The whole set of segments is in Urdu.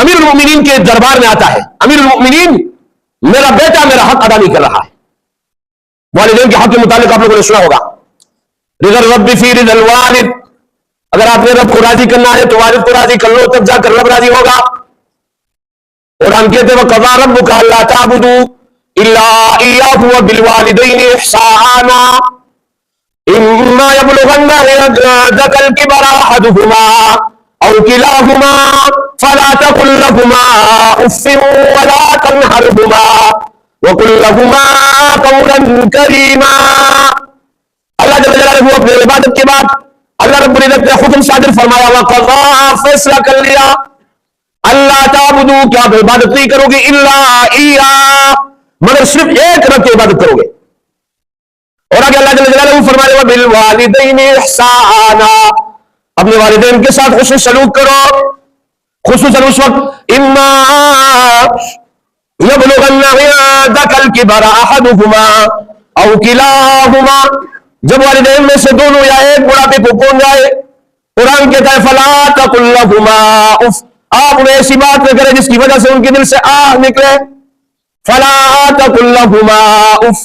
امیر المؤمنین کے دربار میں آتا ہے، امیر المؤمنین میرا بیٹا میرا حق ادا نہیں کر رہا ہے. والدین کے حق کے متعلق آپ لوگوں نے سنا ہوگا، رضا الرب فی رضا الوالد، اگر آپ نے رب کو راضی کرنا ہے تو والد کو راضی کر لو، تب جا کر رب راضی ہوگا. اور ہم کہتے ہیں وَقَضَىٰ رَبُّكَ أَلَّا تَعْبُدُوا إِلَّا إِيَّاهُ وَبِالْوَالِدَيْنِ إِحْسَانًا إِمَّا يَبْلُغَنَّ عِندَكَ الْكِبَرَ أَحَدُهُمَا أَوْ كِلَاهُمَا فَلَا تَقُل لَّهُمَا أُفٍّ وَلَا تَنْهَرْهُمَا وَقُل لَّهُمَا قَوْلًا كَرِيمًا. اللہ جل جلالہ اپنے عبادت کے بعد اللہ رب العزت نے حکم صادر فرمایا، وَقَضَىٰ فیصلہ کر لیا، اللہ تعبدو کہ آپ عبادت نہیں کرو گے، الا ایاہ مگر صرف ایک رب کی عبادت کرو گے. اور آگے اللہ جل جلالہ فرمائے وبالوالدین احسانا، اپنے والدین کے ساتھ حسن سلوک کرو، خصوصاً اس وقت اما یبلغن عندک الکبر احدہما او کلاہما، جب والدین میں سے دونوں یا ایک بڑھاپے کو پہنچ جائے، قرآن کہتا ہے فلا تقل لہما اف، آپ انہیں ایسی بات نہ کریں جس کی وجہ سے ان کے دل سے آہ نکلے. فلا تقل لہما اف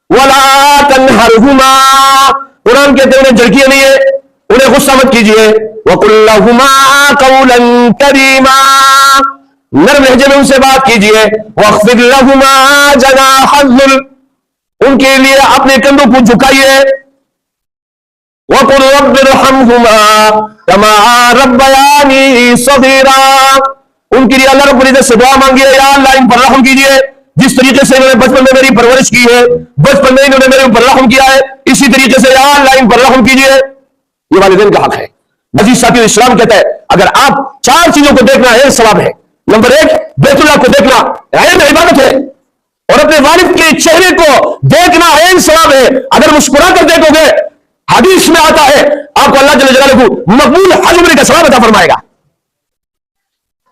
ولا تنہرہما، قرآن کہتے ہیں انہیں جھڑکیے نہیں، انہیں غصہ مت کیجیے. وقل لہما قولا کریما، نرم لہجے میں ان سے بات کیجیے. واخفض لہما جناح الذل، ان کے لیے اپنے کندھوں کو جھکائیے. وَقُلْ رَبِّ ارْحَمْهُمَا كَمَا رَبَّيَانِي صَغِيرًا، ان کے لیے اللہ رب العزت سے دعا مانگیے، یا اللہ ان پر رحم کیجیے، جس طریقے سے انہوں نے بچپن میں میری پرورش کی ہے، بچپن میں انہوں نے میرے اوپر رحم کیا ہے، اسی طریقے سے یا اللہ ان پر رحم کیجیے. یہ والدین کا حق ہے. عزیز ساتھیو، اسلام کہتا ہے اگر آپ 4 چیزوں کو دیکھنا ہے ثواب ہے. نمبر 1 بیت اللہ کو دیکھنا عین عبادت ہے، اور اپنے والد کے چہرے کو دیکھنا عین ثواب ہے. اگر مسکرا کر دیکھو گے، حدیث میں آتا ہے آپ کو اللہ جل جلالہ مقبول حج عمرے کا ثواب عطا فرمائے گا.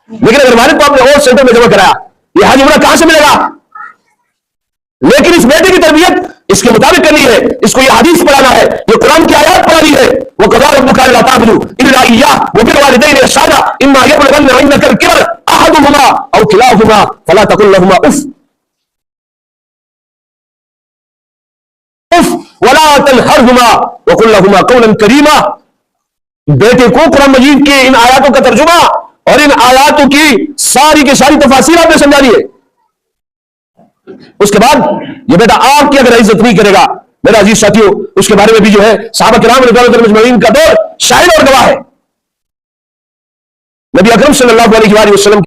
لیکن اگر والد کو آپ نے اور سینٹر میں جمع کرایا، یہ حج عمرہ کہاں سے ملے گا؟ لیکن اس بیٹے کی تربیت اس کے مطابق کرنی ہے، اس کو یہ حدیث پڑھانا ہے، یہ قرآن کی آیات پڑھانی ہے. وَقَضَىٰ رَبُّكَ أَلَّا تَعْبُدُوا إِلَّا إِيَّاهُ وَبِالْوَالِدَيْنِ إِحْسَانًا إِمَّا يَبْلُغَنَّ عِندَكَ الْكِبَرَ أَحَدُهُمَا أَوْ كِلَاهُمَا فَلَا تَقُل لَّهُمَا أُفٍّ وَلَا تَنْهَرْهُمَا وَقُل لَّهُمَا قَوْلًا كَرِيمًا. بیٹے کو قرآن مجید کے ان آیاتوں کا ترجمہ اور ان آیاتوں کی ساری کی ساری تفاسیر آپ نے سمجھانی ہے. اس کے بعد یہ بیٹا آپ کی اگر عزت نہیں کرے گا، میرا عزیز ساتھیو، اس کے بارے میں بھی جو ہے صحابہ کرام رضوان اللہ اجمعین کا دور شاہد اور گواہ ہے. نبی اکرم صلی اللہ علیہ وسلم